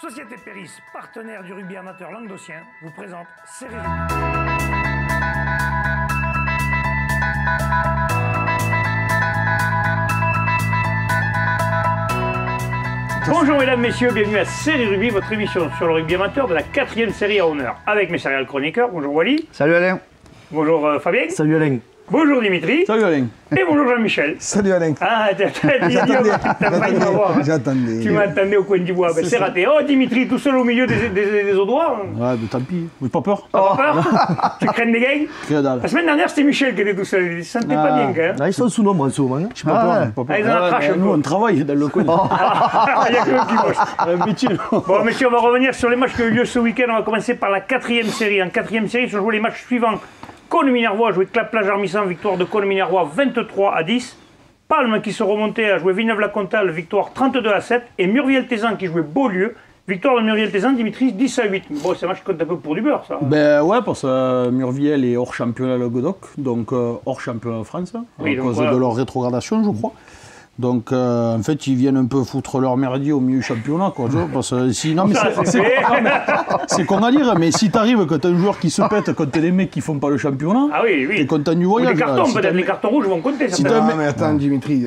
Société Péris, partenaire du rugby amateur languedocien, vous présente Série Rugby. Bonjour mesdames, messieurs, bienvenue à Série Rugby, votre émission sur le rugby amateur de la 4e série à honneur. Avec mes céréales chroniqueurs, bonjour Wally. Salut Alain. Bonjour Fabien. Salut Alain. Bonjour Dimitri. Salut Alain. Et bonjour Jean-Michel. Salut Alain. Ah, J'attendais. Tu m'attendais au coin du bois, ben, c'est raté. Oh Dimitri, tout seul au milieu des audoirs. Ouais, mais tant pis, mais pas peur. T'as pas peur? Tu crains des gangs? Que dalle. La semaine dernière, c'était Michel qui était tout seul, il se sentait pas bien quand même. Là, ils sont sous nombre en ce moment. Hein. J'ai pas peur, pas peur. Ah, ils en arrachent un Nous, peu. on travaille dans le coin. Il y a que le petit moche. Un métier. Bon, messieurs, on va revenir sur les matchs qui ont eu lieu ce week-end. On va commencer par la 4e série. En 4e série, se jouent les matchs suivants. Cône-Minervois a joué Clap-Plage-Armissant, victoire de Cône-Minervois 23-10. Palme qui se remontait a joué Villeneuve-la-Comtale, victoire 32-7. Et Murviel-Tézan qui jouait Beaulieu, victoire de Murviel-Tézan, Dimitri 10-8. Bon, c'est un match qui compte un peu pour du beurre, ça. Ben ouais, parce que Murviel est hors championnat Languedoc, donc hors championnat de France, Oui, à donc cause voilà. de leur rétrogradation, je crois. Donc en fait, ils viennent un peu foutre leur merdier au milieu du championnat, quoi. Tu vois, parce que sinon, mais Ça, c'est fait. c'est con à dire, mais si t'arrives quand t'as un joueur qui se pète, quand t'es les mecs qui font pas le championnat, Ah oui, t'es oui. content du Ou voyage. les cartons, Si t'as- peut-être les cartons rouges vont compter. Si certainement. t'as- Non, mais attends, Dimitri.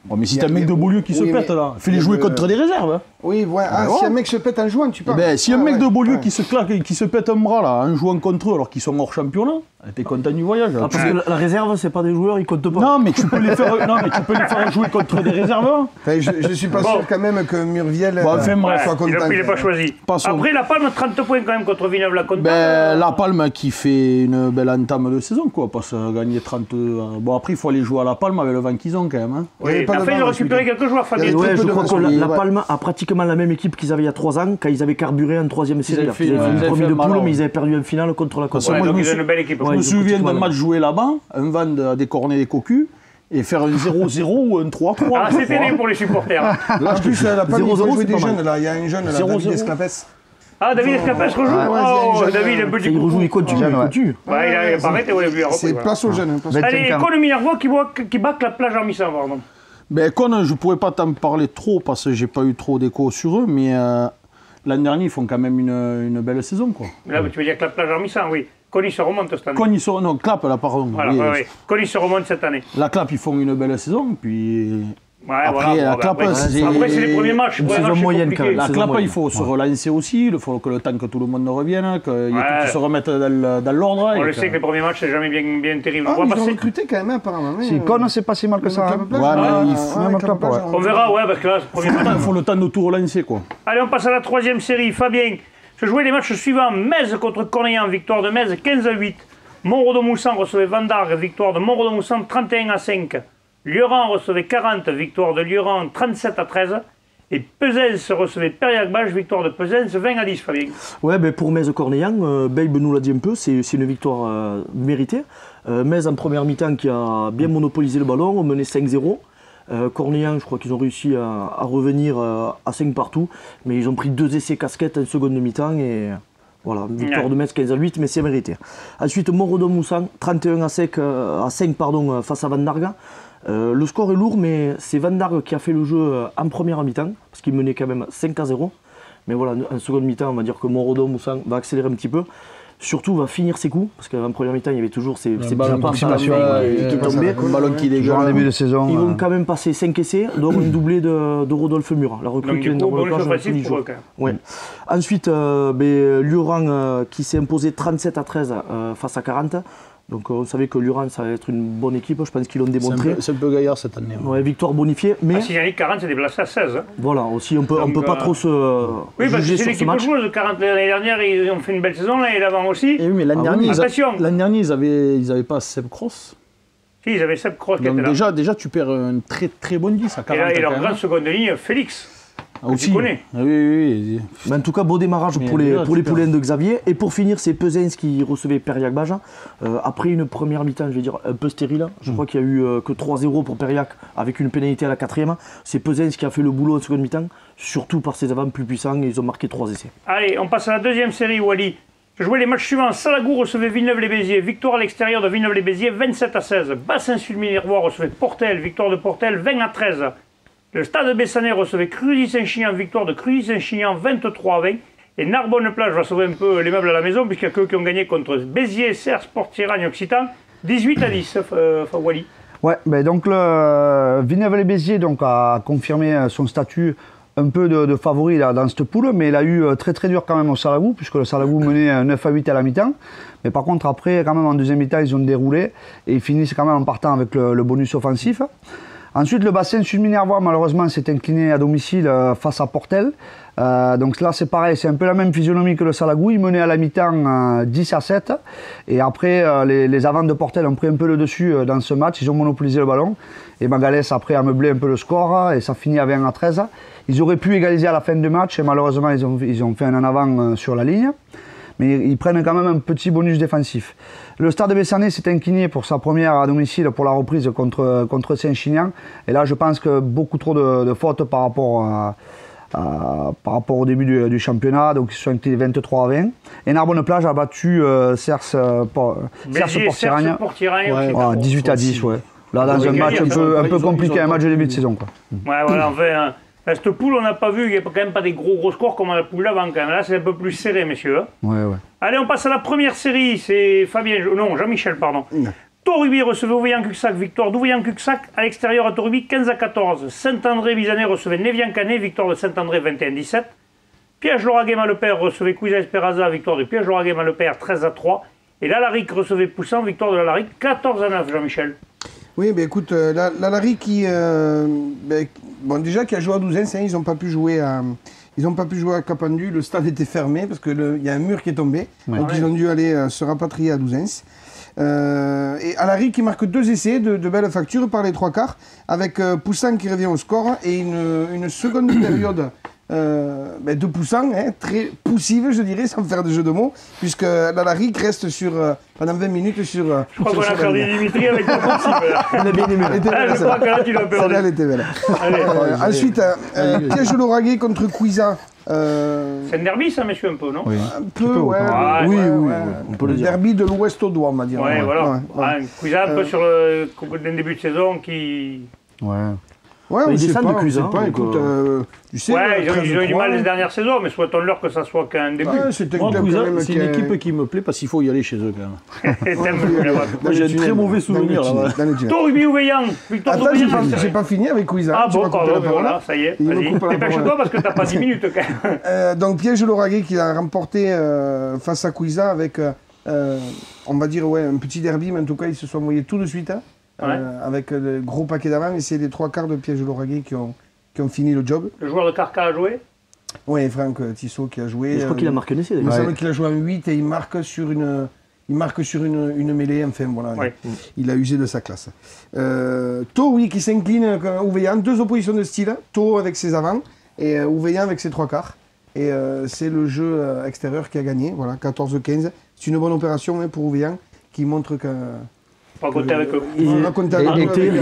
Bon, mais si Il y t'as a- un mec de Beaulieu qui se oui, pète mais- là, fais-les jouer contre des réserves. Hein. Oui, ouais. Ah, ouais. si un mec se pète en jouant, tu parles. Ben, si un Ah, mec ouais, de Beaulieu ouais. qui se claque et qui se pète un bras là, en jouant contre eux alors qu'ils sont hors championnat, t'es content du voyage. Ah, parce que la réserve, c'est pas des joueurs, ils comptent pas. Non, mais tu peux les faire jouer contre des réserves. Hein. Enfin, je suis pas Bon. sûr quand même que Murviel Bon, enfin, bref. soit content. Il n'est pas choisi. Passons. Après, la Palme, 30 points quand même contre Villeneuve-la-Comtale. Ben, la Palme qui fait une belle entame de saison, quoi, parce que gagner 30. Bon, après, il faut aller jouer à la Palme avec le vent qu'ils ont quand même. Hein. Oui, Il y avait pas enfin, de ils ont vent, récupéré celui-là. quelques joueurs, Fabien. Il y a Ouais, très je peu de crois que raisons. la Ouais. Palme a pratiquement la même équipe qu'ils avaient il y a 3 ans, quand ils avaient carburé en 3e série. avaient fait- Ils avaient fait ils une avaient première fait de mal, poule, ouais. mais ils avaient perdu en finale contre la Parce Côte. que moi, donc je me ils ont sou- une belle équipe. Je Ouais, me ils ont souviens pratiquement d'un match joué là-bas, un van à décorner des cocus, et faire un 0-0 ou un 3-3. Ah, c'était né pour les supporters. Là, en plus, la Palme, il 0-0, faut jouer c'est des pas mal. jeunes. Là, il y a un jeune, là, 0-0. David Esclapes. Ah, David Escapes rejoue. ouais, Oh, c'est un jeune, David, un peu Il du coup. rejoue, il continue. Ouais. Il continue. Ouais, il a pas arrêté, ouais, lui, C'est voilà. place aux jeunes. place aux jeunes. Allez, Cône-Minervois qui bat la plage Armissant, pardon. Ben, Con, je pourrais pas t'en parler trop parce que j'ai pas eu trop d'écho sur eux, mais l'an dernier, ils font quand même une belle saison, quoi. Là, tu veux dire que la plage Armissant, oui. Cône, il se remonte cette année. Con, ils sont. Non, Clap, là, pardon. Voilà, Oui, ouais, ouais. Cône, il se remonte cette année. La Clap, ils font une belle saison, puis. Ouais, Après, voilà. la Bon, Clap, après, c'est- après, c'est les premiers matchs. Une Premier saison match, c'est moyenne, compliqué. quand même. La saison Clap, moyenne. il faut se relancer aussi, il faut que le temps que tout le monde revienne, qu'ils Ouais. se remettent dans l'ordre. On et le sait que les premiers matchs, c'est jamais bien terrible. Ah, On va ils ont passer. recruté quand même, apparemment. Si, Con, c'est pas si mal que ça. hein. Ouais, mais il faut- même Clap, ouais. On verra, ouais, parce que là, c'est le premier match. Il faut le temps de tout relancer, quoi. Allez, on passe à la 3e série. Fabien, se jouer les matchs suivants. Metz contre Cornillan, victoire de Metz 15-8. Montredon-Moussan recevait Vendargue, victoire de Montredon-Moussan 31-5. Lioran recevait 40, victoire de Lioran 37-13. Et Pesens recevait Périac-Bâche, victoire de Pesens 20-10, Fabien. Ouais, ben pour Metz-Cornillan, Babe nous l'a dit un peu, c'est une victoire méritée. Metz en première mi-temps qui a bien monopolisé le ballon, on menait 5-0. Cornillan, je crois qu'ils ont réussi à revenir à 5 partout, mais ils ont pris 2 essais casquettes en seconde mi-temps et voilà, victoire Ouais. de Metz 15-8, mais c'est mérité. Ensuite, Montredon-Moussan, 31-5 face à Vendargue. Le score est lourd, mais c'est Vendargue qui a fait le jeu en première mi-temps, parce qu'il menait quand même 5-0. Mais voilà, en seconde mi-temps, on va dire que Montredon-Moussan va accélérer un petit peu. Surtout, va finir ses coups, parce qu'en première mi-temps, il y avait toujours ces petits ballon passes à la d'approximation, main ouais, qui ouais, tombaient. Un ballon qui Genre en dégueule. début de saison. Ils vont quand même passer 5 essais, dont un doublé de Rodolphe Murat. La recrue Donc, qui du vient coup, de bonus Montpellier, offensif tous les pour eux, jours. quand même. Ouais. Ensuite, Lioran qui s'est imposé 37-13 face à 40. Donc on savait que Lioran, ça va être une bonne équipe, je pense qu'ils l'ont démontré. C'est un peu gaillard cette année. hein. Ouais, victoire bonifiée, mais Ah, Signalique 40 s'est déplacé à 16. Hein. voilà, aussi on peut Donc, pas trop se Oui, parce que juger c'est sur ce l'équipe match. joueuse de 40 l'année dernière, ils ont fait une belle saison, l'année d'avant aussi. Et oui, mais l'année Ah oui, dernière, attention. l'année dernière, ils avaient pas Seb Cross. Si, ils avaient Seb Cross qui Donc était là. déjà, tu perds un très très bon 10 à 40. Et leur quand même. grande seconde ligne, Félix. Ah, tu aussi. connais. Ah, oui. Mais en tout cas, beau démarrage Mais pour les déjà, super. poulains de Xavier. Et pour finir, c'est Pesens qui recevait Périac-Bâche. Après une première mi-temps, je vais dire, un peu stérile. Je crois qu'il y a eu que 3-0 pour Périac avec une pénalité à la 4e. C'est Pesens qui a fait le boulot en seconde mi-temps, surtout par ses avants plus puissants et ils ont marqué 3 essais. Allez, on passe à la 2e série, Wally. Je jouais les matchs suivants. Salagoux recevait Villeneuve-les-Béziers. Victoire à l'extérieur de Villeneuve-les-Béziers, 27-16. Bassin-Sud-Minervois recevait Portel. Victoire de Portel, 20-13. Le Stade Bessanais recevait Cruzy-Saint-Chinian, victoire de Cruzy-Saint-Chinian 23-20. Et Narbonne-Plage va sauver un peu les meubles à la maison, puisqu'il n'y a qu'eux qui ont gagné contre Béziers, Serres, Sport-Tiragne-Occitan, 18-10, Wally. Ouais, ben donc le Villeneuve-les-Béziers a confirmé son statut un peu de favori là, dans cette poule, mais il a eu très très dur quand même au Salagou, puisque le Salagou menait 9-8 à la mi-temps. Mais par contre après, quand même en deuxième mi-temps, ils ont déroulé et ils finissent quand même en partant avec le bonus offensif. Ensuite, le bassin Sud-Minervois, malheureusement, s'est incliné à domicile face à Portel. Donc là, c'est pareil, c'est un peu la même physionomie que le Salagou. Ils menaient à la mi-temps 10-7. Et après, les avants de Portel ont pris un peu le dessus dans ce match. Ils ont monopolisé le ballon. Et Magalès, après, a meublé un peu le score. Et ça finit à 20-13. Ils auraient pu égaliser à la fin du match. Et malheureusement, ils ont fait un en avant sur la ligne. Mais ils prennent quand même un petit bonus défensif. Le Stade Bessanais s'est incliné pour sa première à domicile pour la reprise contre Saint-Chinian. Et là, je pense que beaucoup trop de fautes par rapport au début du championnat. Donc, ils se sont inclinés 23-20. Et Narbonne-Plage a battu Serres Sport-Tiragne 18-10. Ouais. Là, dans un match un peu compliqué, un match de début de saison. Quoi. Ouais, voilà, enfin... Cette poule, on n'a pas vu, il n'y a quand même pas des gros scores comme la poule d'avant. Là, c'est un peu plus serré, messieurs. Ouais. Allez, on passe à la première série. C'est Jean-Michel, pardon. Torubi recevait Ouveillan-Cuxac, victoire d'Ouveillan-Cuxac à l'extérieur à Torubi, 15-14. Saint-André-Visanay recevait Névian-Canet, victoire de Saint-André, 21-17. Piège-Lauragais-Malepère recevait Cuisa-Esperaza, victoire de Piège-Lauragais-Malepère, 13-3. Et l'Alaric recevait Poussan, victoire de l'Alaric, 14-9, Jean-Michel. Oui, ben écoute, l'Alaric qui a joué à Douzains, ils n'ont pas pu jouer à Capendu, le stade était fermé parce qu'il y a un mur qui est tombé, donc ils ont dû aller se rapatrier à Douzains. Et Alaric qui marque 2 essais de belles factures par les 3 quarts, avec Poussan qui revient au score et une seconde période de Poussan, très poussive je dirais, sans faire de jeu de mots, puisque l'Alaric reste pendant 20 minutes sur... Je crois qu'on a perdu Dimitri avec le possible. Je crois que là tu l'as perdu. Elle était belle. Ensuite, Piège-Lauragais contre Cuisa. C'est un derby ça, messieurs, un peu, non? Un peu, ouais. Oui, on peut le dire. Derby de l'Ouest au doigt, on va dire. Ouais, voilà. Cuisa un peu sur le début de saison qui... Ouais, on ils sait descendent pas, de Cuisa, écoute, tu sais... Ouais, ils ont eu du mal les dernières saisons, mais souhaitons-leur que ça soit qu'un début. C'est Moi, c'est une équipe qui me plaît parce qu'il faut y aller chez eux quand même. Moi, j'ai un très mauvais souvenir là-bas. Torubi-Ouveillan, victoire Attends, j'ai pas fini avec Cuisa. Ah bon, pardon, voilà, ça y est. Vas-y, dépêche-toi parce que t'as pas 10 minutes quand même. Donc Piège-Lauragais qui a remporté face à Cuisa avec, on va dire, un petit derby, mais en tout cas, ils se sont envoyés tout de suite. Avec le gros paquet d'avant, et c'est les 3 quarts de Piège-Lauragais qui ont fini le job. Le joueur de Carca a joué? Oui, Franck Tissot qui a joué. Je crois qu'il a marqué un essai. Il me semble qu'il a joué en 8 et il marque sur une mêlée, enfin voilà, il a usé de sa classe. Thau, oui, qui s'incline Ouveillan, 2 oppositions de style, Thau avec ses avants et Ouveillan avec ses 3 quarts. Et c'est le jeu extérieur qui a gagné, voilà, 14-15. C'est une bonne opération pour Ouveillan qui montre que... Pas compter avec eux. Et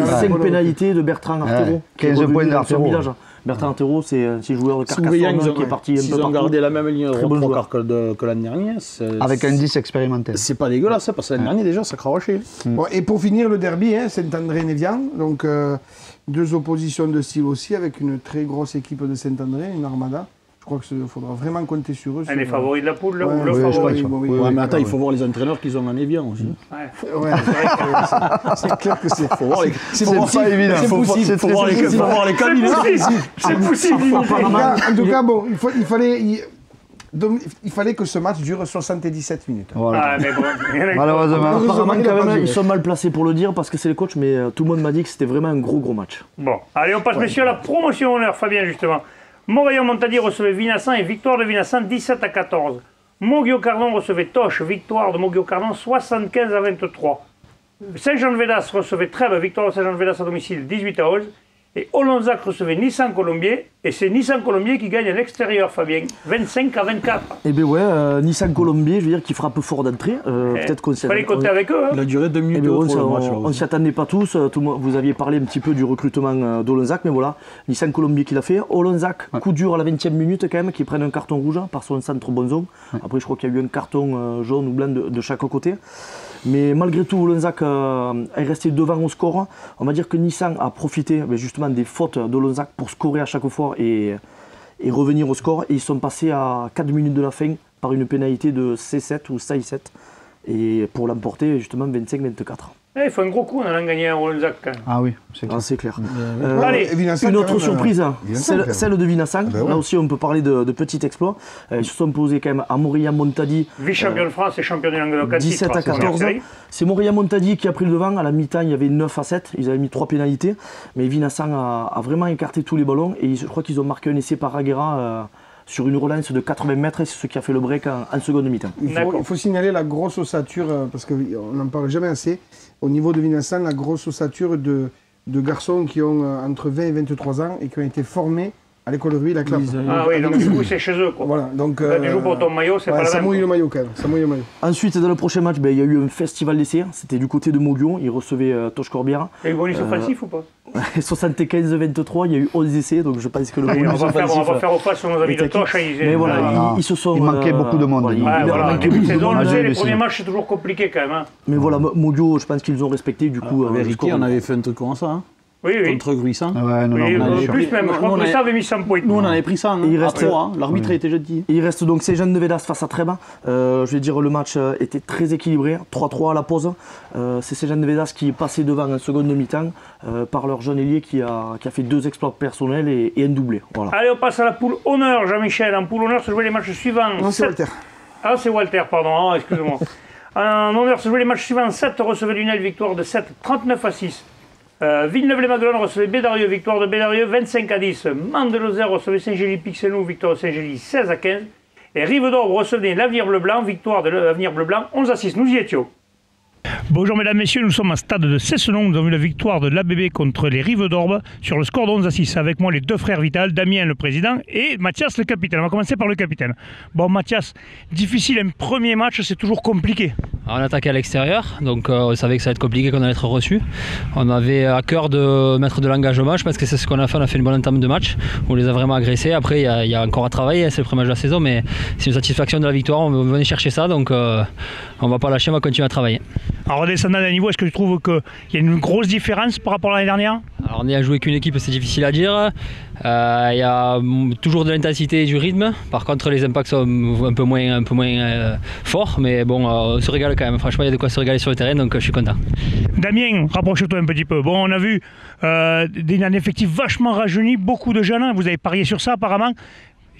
5 pénalités de Bertrand Artero. 15 points d'Artero. Bertrand Artero, c'est un joueur de Carcassonne qui est parti un peu partout. Ils ont gardé la même ligne de 3 quarts que l'année dernière. Avec un 10 expérimental. C'est pas dégueulasse, parce que l'année dernière déjà ça cravaché. Bon, et pour finir le derby, Saint-André-Névian, donc 2 oppositions de style aussi, avec une très grosse équipe de Saint-André, une armada. Je crois qu'il faudra vraiment compter sur eux. Un des favoris de la poule, ou le favori. Ouais, mais attends, il faut voir les entraîneurs qu'ils ont en Évian aussi. C'est clair que c'est... C'est pas évident. Il faut voir les cabines. C'est possible. En tout cas, bon, il fallait que ce match dure 77 minutes. Voilà. Mais bon, malheureusement, apparemment, quand même, ils sont mal placés pour le dire parce que c'est les coachs, mais tout le monde m'a dit que c'était vraiment un gros match. Bon, allez, on passe, messieurs, à la promotion honneur, Fabien, justement. Montréal-Montadier recevait Vinassan et victoire de Vinassan 17-14. Moguio-Cardon recevait Toch, victoire de Moguio-Cardon 75-23. Saint-Jean-de-Védas recevait Trèbes, victoire de Saint-Jean-de-Védas à domicile 18-11. Et Olonzac recevait Nissan Colombier Et c'est Nissan Colombier qui gagne à l'extérieur, Fabien. 25-24. Eh bien ouais, Nissan Colombier, je veux dire, qui frappe fort d'entrée. Peut-être qu'on s'y fallait compter avec eux. Hein. Il a duré 2 minutes trop, le match. On s'y attendait pas tous. Vous aviez parlé un petit peu du recrutement d'Olonzac, mais voilà, Nissan Colombier qui l'a fait. Olonzac, coup dur à la 20e minute quand même, qui prennent un carton rouge par son centre Bonzon. Après, je crois qu'il y a eu un carton jaune ou blanc de chaque côté. Mais malgré tout, Olonzac est resté devant au score. On va dire que Nissan a profité justement des fautes d'Olonzac pour scorer à chaque fois et revenir au score. Et ils sont passés à 4 minutes de la fin par une pénalité de C7 ou C7 et pour l'emporter justement 25-24. Il faut un gros coup en allant gagner à Olonzac quand même. Ah oui, c'est clair. Allez, une autre surprise, celle de Vinassan. Là aussi, on peut parler de petits exploits. Ils se sont posés quand même à Montréal-Montadi. Vice-champion de France et champion du Languedoc. 17 à 14. C'est Montréal-Montadi qui a pris le devant. À la mi-temps, il y avait 9 à 7. Ils avaient mis 3 pénalités. Mais Vinassan a vraiment écarté tous les ballons. Et je crois qu'ils ont marqué un essai par Aguera sur une relance de 80 mètres. Et c'est ce qui a fait le break en seconde mi-temps. Il faut signaler la grosse ossature, parce qu'on n'en parle jamais assez. Au niveau de Vinassan, la grosse ossature de garçons qui ont entre 20 et 23 ans et qui ont été formés à l'école de rugby, la Clap. Ah oui, donc du coup c'est chez eux quoi. Voilà, donc tu joues pour ton maillot, c'est pas la même. Ça mouille le maillot quand même, ça mouille le maillot. Ensuite, dans le prochain match, il y a eu un festival d'essais. C'était du côté de Moguion, ils recevaient Toche Corbière. Il y a eu bonus offensif ou pas? 75-23, il y a eu 11 essais, donc je pense que le bonus offensif... On va faire au face sur nos amis de Toche. Mais voilà, ils se sont... Il manquait beaucoup de monde. Les premiers matchs c'est toujours compliqué quand même. Hein. Mais voilà, Moguion, je pense qu'ils ont respecté du coup... En vérité, on avait fait un truc comme ça. Hein. Oui. Contre Gruissant. Plus même, je crois que Gruissant avait mis 100 points. Nous, on avait pris ça à 3. L'arbitre était gentil. Il reste donc Saint-Jean de Védas face à Trèbes. Je vais dire, le match était très équilibré. 3-3 à la pause. C'est Saint-Jean de Védas qui est passé devant en seconde mi-temps par leur jeune ailier qui a fait 2 exploits personnels et un doublé. Voilà. Allez, on passe à la poule honneur, Jean-Michel. En poule honneur se jouaient les matchs suivants. Non, c'est Walter. Ah, c'est Walter, pardon. Excuse-moi. En honneur se jouaient les matchs suivants. 7 recevait Lunel, victoire de 7, 39 à 6. Villeneuve-les-Maguelones recevait Bédarieux, victoire de Bédarieux 25 à 10. Mande-Lozère recevait Saint-Gély-Pixelou, victoire de Saint-Gély 16 à 15. Et Rive-d'Orbe recevait l'Avenir Bleu-Blanc, victoire de l'Avenir Bleu-Blanc 11 à 6. Nous y étions. Bonjour mesdames, messieurs, nous sommes à stade de Cessenon. Nous avons eu la victoire de l'ABB contre les Rives d'Orbe sur le score de 11 à 6. Avec moi les 2 frères Vital, Damien le président et Mathias le capitaine. On va commencer par le capitaine. Bon Mathias, difficile, un premier match c'est toujours compliqué. Alors, on attaquait à l'extérieur, donc on savait que ça allait être compliqué, qu'on allait être reçu. On avait à cœur de mettre de l'engagement, je pense que c'est ce qu'on a fait, on a fait une bonne entame de match. On les a vraiment agressés, après il y a encore à travailler, c'est le premier match de la saison, mais c'est une satisfaction de la victoire, on venait chercher ça, donc on ne va pas lâcher, on va continuer à travailler. En redescendant d'un niveau, est-ce que tu trouves qu'il y a une grosse différence par rapport à l'année dernière? Alors on est à jouer qu'une équipe, c'est difficile à dire. Il y a toujours de l'intensité et du rythme. Par contre, les impacts sont un peu moins forts. Mais bon, on se régale quand même. Franchement, il y a de quoi se régaler sur le terrain, donc je suis content. Damien, rapproche-toi un petit peu. Bon, on a vu un effectif vachement rajeuni, beaucoup de jeunes. Vous avez parié sur ça apparemment.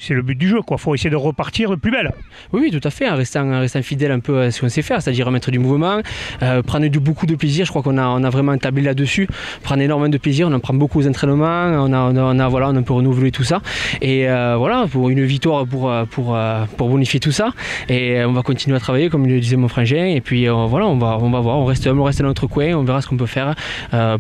C'est le but du jeu, quoi. Faut essayer de repartir de plus belle. Oui, tout à fait, en restant fidèle un peu à ce qu'on sait faire, c'est-à-dire remettre du mouvement, prendre beaucoup de plaisir. Je crois qu'on a vraiment établi là-dessus, prendre énormément de plaisir, on en prend beaucoup aux entraînements, on peut renouveler tout ça. Et voilà, pour une victoire pour bonifier tout ça. Et on va continuer à travailler, comme le disait mon frangin. Et puis voilà, on va voir, on reste dans notre coin, on verra ce qu'on peut faire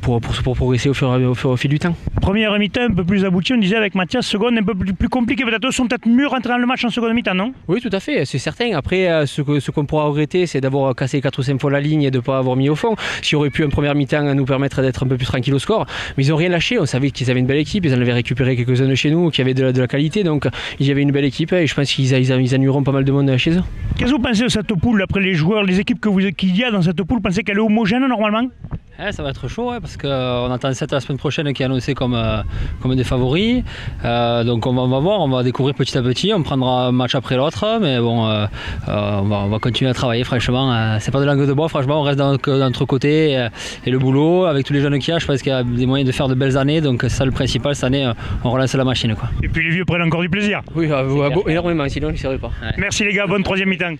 pour progresser au fil du temps. Première mi-temps un peu plus aboutie, on disait avec Mathias, seconde un peu plus compliqué peut-être. Sont peut-être mieux rentrés dans le match en seconde mi-temps, non? Oui, tout à fait, c'est certain. Après, ce qu'on pourra regretter, c'est d'avoir cassé 4 ou 5 fois la ligne et de ne pas avoir mis au fond. S'il aurait pu en première mi-temps nous permettre d'être un peu plus tranquille au score. Mais ils n'ont rien lâché, on savait qu'ils avaient une belle équipe, ils en avaient récupéré quelques-uns de chez nous, qui avaient de la qualité, donc il y avait une belle équipe et je pense qu'ils annuleront pas mal de monde chez eux. Qu'est-ce que vous pensez de cette poule, après les joueurs, les équipes qu'il y a dans cette poule, vous pensez qu'elle est homogène normalement? Ça va être chaud parce qu'on attend 7 la semaine prochaine qui est annoncé comme des favoris. Donc on va voir, on va découvrir petit à petit, on prendra un match après l'autre, mais bon, on va continuer à travailler franchement. C'est pas de langue de bois, franchement, on reste dans notre côté et le boulot, avec tous les jeunes qu'il y a, je pense qu'il y a des moyens de faire de belles années, donc c'est ça le principal, cette année on relance la machine, quoi. Et puis les vieux prennent encore du plaisir. Oui, énormément, sinon ils ne seraient pas. Ouais. Merci les gars, bonne troisième mi-temps.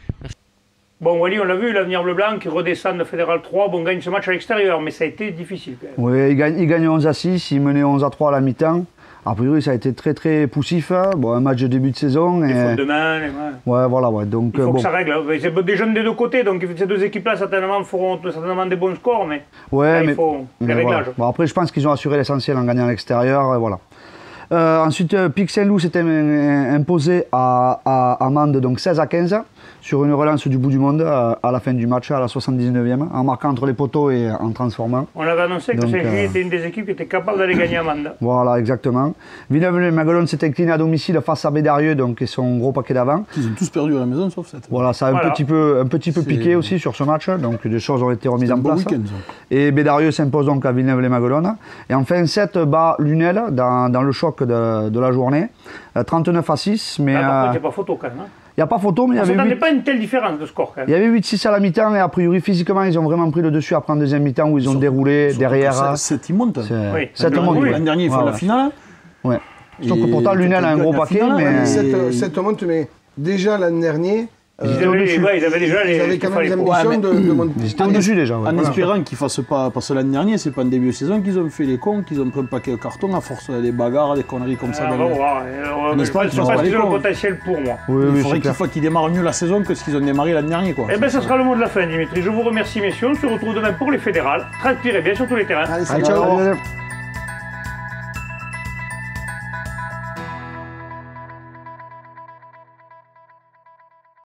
Bon, Wally, on l'a vu, l'Avenir Bleu-Blanc qui redescend de Fédéral 3, bon, gagne ce match à l'extérieur, mais ça a été difficile quand même. Oui, il gagne 11 à 6, il menait 11 à 3 à la mi-temps. A priori, ça a été très très poussif. Bon, un match de début de saison. Les fautes de main, ouais, voilà, ouais. Donc, il faut que ça règle. C'est des jeunes des deux côtés, donc ces deux équipes-là certainement feront certainement des bons scores, mais, ouais, là, il faut des réglages. Voilà. Bon, après, je pense qu'ils ont assuré l'essentiel en gagnant à l'extérieur, voilà. Ensuite, Pic Saint-Loup s'était imposé à Mende, donc 16-15, sur une relance du bout du monde à la fin du match, à la 79e, en marquant entre les poteaux et en transformant. On avait annoncé que Saint-Gilles était une des équipes qui était capable d'aller gagner à Mende. Voilà, exactement. Villeneuve-les-Maguelones s'est incliné à domicile face à Bédarieux, donc ils sont un gros paquet d'avant. Ils ont tous perdu à la maison, sauf cette. Voilà, ça a un petit peu piqué aussi sur ce match, donc des choses ont été remises en place. Week-end, et Bédarieux s'impose donc à Villeneuve-les-Maguelones. Et enfin, 7 bat Lunel dans le choc de la journée, 39-6. Mais par contre, il n'y a pas photo quand même. Il n'y a pas photo, mais il y avait. On ne s'attendait pas à une telle différence de score quand même. Il y avait 8-6 à la mi-temps et a priori physiquement ils ont vraiment pris le dessus après en deuxième mi-temps où ils ont déroulé derrière. 7 ils montent. Oui. 7 montent. L'an dernier ils font la finale. Ouais. Donc pourtant Lunel a un gros paquet, mais. 7 montent, mais déjà l'an dernier. Ils avaient quand même les ambitions de monter. Ils étaient au-dessus déjà. En espérant qu'ils ne fassent pas. Parce que l'an dernier, c'est pas en début de saison qu'ils ont fait les cons, qu'ils ont pris un paquet de cartons à force des bagarres, des conneries comme ça. On va voir. Je ne pense pas qu'ils ont le potentiel pour moi. Il faudrait qu'ils démarrent mieux la saison que ce qu'ils ont démarré l'an dernier. Eh bien, ça sera le mot de la fin, Dimitri. Je vous remercie, messieurs. On se retrouve demain pour les fédérales. Transpirez bien sur tous les terrains. Allez, ciao.